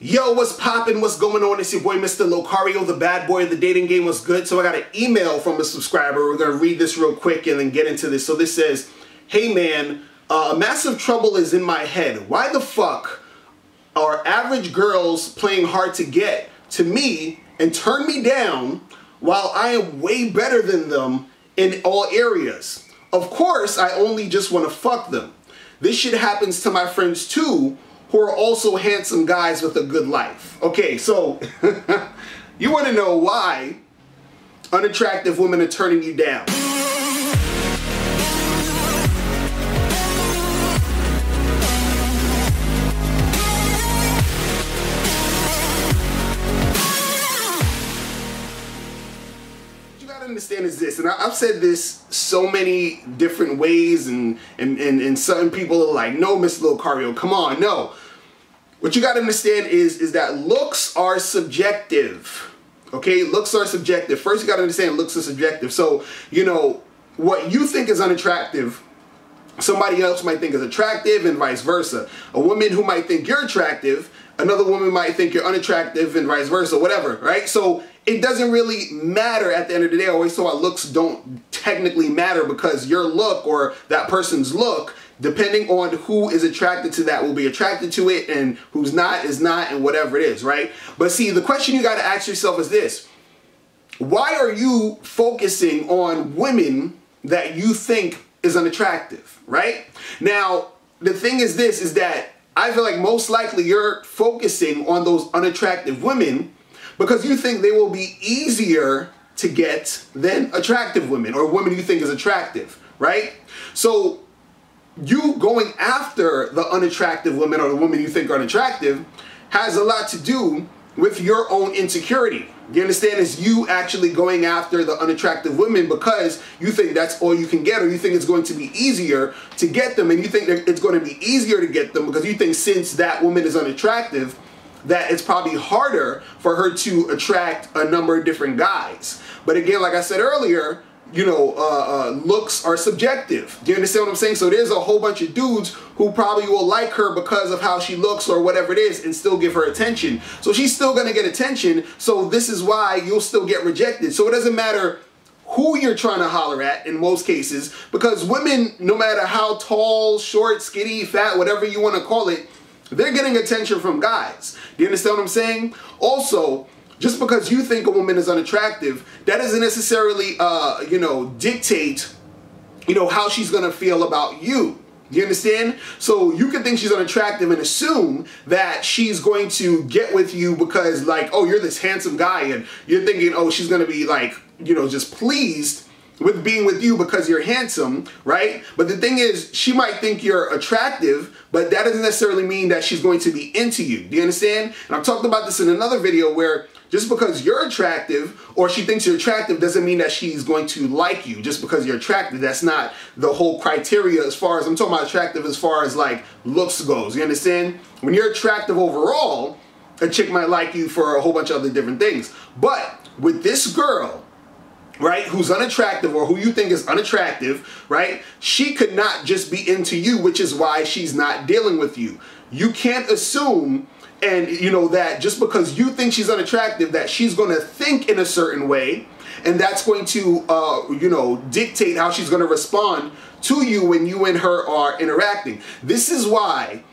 Yo, what's poppin'? What's going on? It's your boy, Mr. Locario, the bad boy of the dating game. What's good? So I got an email from a subscriber. We're going to read this real quick and then get into this. So this says, hey man, massive trouble is in my head. Why the fuck are average girls playing hard to get to me and turn me down while I am way better than them in all areas? Of course, I only just want to fuck them. This shit happens to my friends too, who are also handsome guys with a good life. Okay, so you want to know why unattractive women are turning you down. What you gotta understand is this, and I've said this so many different ways, and certain people are like, no, Mr. Locario, come on, no. What you got to understand is that looks are subjective. Okay, looks are subjective. First, you got to understand looks are subjective. So, you know, what you think is unattractive, somebody else might think is attractive, and vice versa. A woman who might think you're attractive, another woman might think you're unattractive, and vice versa, whatever, right? So it doesn't really matter at the end of the day. I always thought looks don't technically matter, because your look or that person's look, depending on who is attracted to that, will be attracted to it, and who's not is not, and whatever it is, right? But see, the question you got to ask yourself is this: why are you focusing on women that you think is unattractive, right? Now, the thing is this, is that I feel like most likely you're focusing on those unattractive women because you think they will be easier to get than attractive women, or women you think is attractive, right? So you going after the unattractive women, or the women you think are unattractive, has a lot to do with your own insecurity. You understand? Is you actually going after the unattractive women because you think that's all you can get, or you think it's going to be easier to get them, and you think that it's going to be easier to get them because you think since that woman is unattractive, that it's probably harder for her to attract a number of different guys. But again, like I said earlier, you know, looks are subjective. Do you understand what I'm saying? So there's a whole bunch of dudes who probably will like her because of how she looks or whatever it is and still give her attention. So she's still going to get attention. So this is why you'll still get rejected. So it doesn't matter who you're trying to holler at in most cases, because women, no matter how tall, short, skinny, fat, whatever you want to call it, they're getting attention from guys. Do you understand what I'm saying? Also, just because you think a woman is unattractive, that doesn't necessarily, you know, dictate, you know, how she's going to feel about you. Do you understand? So you can think she's unattractive and assume that she's going to get with you because, like, oh, you're this handsome guy, and you're thinking, oh, she's going to be like, you know, just pleased with being with you because you're handsome, right? But the thing is, she might think you're attractive, but that doesn't necessarily mean that she's going to be into you. Do you understand? And I've talked about this in another video where just because you're attractive, or she thinks you're attractive, doesn't mean that she's going to like you just because you're attractive. That's not the whole criteria as far as, I'm talking about attractive as far as like looks goes. You understand? When you're attractive overall, a chick might like you for a whole bunch of other different things. But with this girl, right, who's unattractive, or who you think is unattractive, right, she could not just be into you, which is why she's not dealing with you. You can't assume, and you know, that just because you think she's unattractive, that she's going to think in a certain way, and that's going to, you know, dictate how she's going to respond to you when you and her are interacting. This is why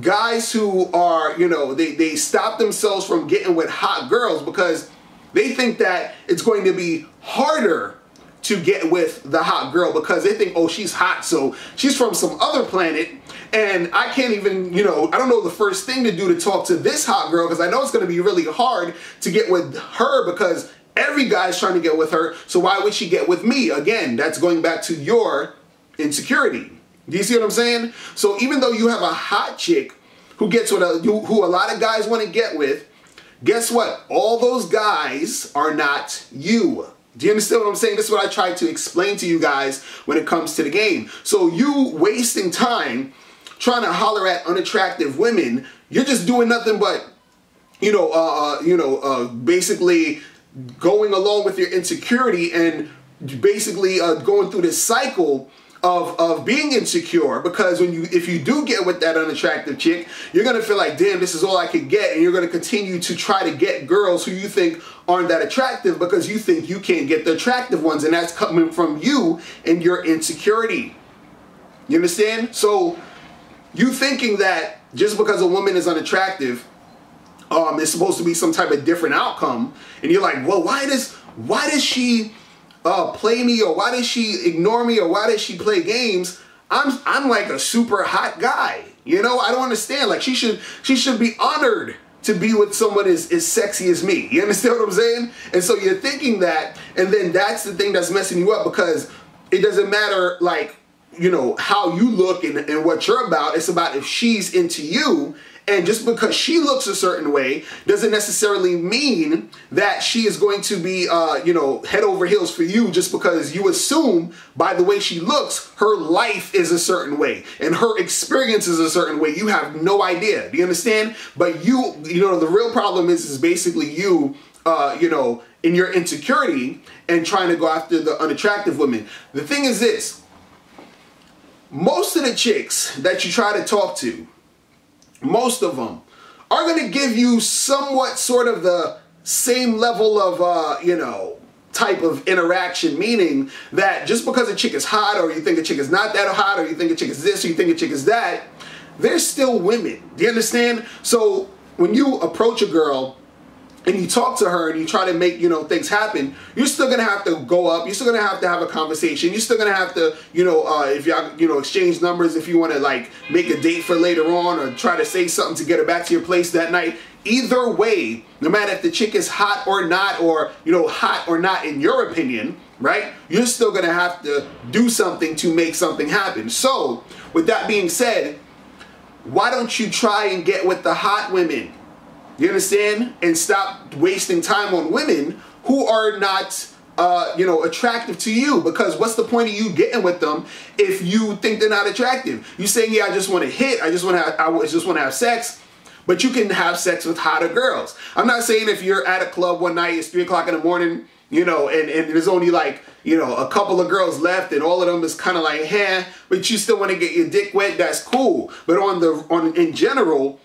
guys who are, you know, they stop themselves from getting with hot girls, because they think that it's going to be harder to get with the hot girl because they think, oh, she's hot, so she's from some other planet, and I can't even, you know, I don't know the first thing to do to talk to this hot girl because I know it's going to be really hard to get with her because every guy's trying to get with her, so why would she get with me? Again, that's going back to your insecurity. Do you see what I'm saying? So even though you have a hot chick who gets with who a lot of guys want to get with, guess what? All those guys are not you. Do you understand what I'm saying? This is what I try to explain to you guys when it comes to the game. So you wasting time trying to holler at unattractive women, you're just doing nothing but, you know, basically going along with your insecurity and basically going through this cycle of being insecure, because if you do get with that unattractive chick, you're gonna feel like, damn, this is all I could get, and you're gonna continue to try to get girls who you think aren't that attractive because you think you can't get the attractive ones, and that's coming from you and your insecurity. You understand? So you thinking that just because a woman is unattractive, it's supposed to be some type of different outcome, and you're like, well, why does she play me, or why does she ignore me, or why does she play games? I'm like a super hot guy, you know? I don't understand. Like, she should be honored to be with someone as sexy as me. You understand what I'm saying? And so you're thinking that, and then that's the thing that's messing you up, because it doesn't matter, like, you know, how you look and what you're about. It's about if she's into you. And just because she looks a certain way doesn't necessarily mean that she is going to be, you know, head over heels for you, just because you assume by the way she looks, her life is a certain way and her experience is a certain way. You have no idea. Do you understand? But you know, the real problem is basically you, you know, in your insecurity and trying to go after the unattractive women. The thing is this: most of the chicks that you try to talk to, most of them are going to give you somewhat sort of the same level of, you know, type of interaction, meaning that just because a chick is hot, or you think a chick is not that hot, or you think a chick is this, or you think a chick is that, they're still women. Do you understand? So when you approach a girl and you talk to her and you try to make, you know, things happen, you're still going to have to go up. You're still going to have a conversation. You're still going to have to, you know, if y'all, you know, exchange numbers, if you want to, like, make a date for later on, or try to say something to get her back to your place that night. Either way, no matter if the chick is hot or not, or, you know, hot or not in your opinion, right? You're still going to have to do something to make something happen. So with that being said, why don't you try and get with the hot women? You understand? And stop wasting time on women who are not, you know, attractive to you. Because what's the point of you getting with them if you think they're not attractive? You saying, yeah, I just want to hit, I just want to have sex, but you can have sex with hotter girls. I'm not saying if you're at a club one night, it's 3 o'clock in the morning, you know, and there's only, like, you know, a couple of girls left, and all of them is kind of like, but you still want to get your dick wet. That's cool. But in general,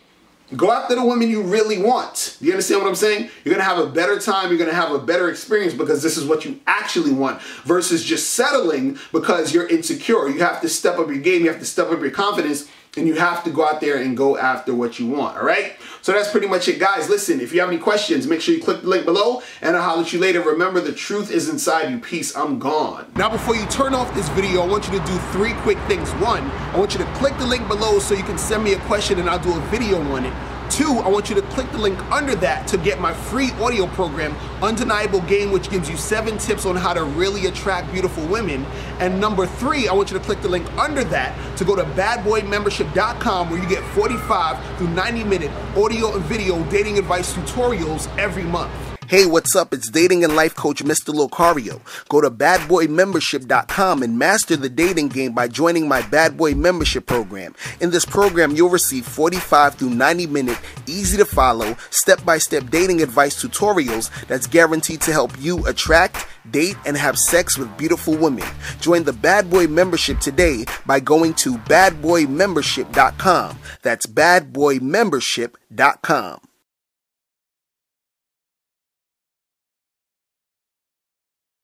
go after the women you really want. You understand what I'm saying? You're going to have a better time. You're going to have a better experience because this is what you actually want, versus just settling because you're insecure. You have to step up your game. You have to step up your confidence, and you have to go out there and go after what you want. All right? So that's pretty much it, guys. Listen, if you have any questions, make sure you click the link below, and I'll holler at you later. Remember, the truth is inside you. Peace. I'm gone. Now, before you turn off this video, I want you to do 3 quick things. 1, I want you to click the link below so you can send me a question and I'll do a video on it. 2, I want you to click the link under that to get my free audio program, Undeniable Game, which gives you 7 tips on how to really attract beautiful women. And number 3, I want you to click the link under that to go to badboymembership.com, where you get 45 through 90-minute audio and video dating advice tutorials every month. Hey, what's up? It's dating and life coach Mr. Locario. Go to badboymembership.com and master the dating game by joining my Bad Boy Membership program. In this program, you'll receive 45 through 90-minute, easy-to-follow, step-by-step dating advice tutorials that's guaranteed to help you attract, date, and have sex with beautiful women. Join the Bad Boy Membership today by going to badboymembership.com. That's badboymembership.com.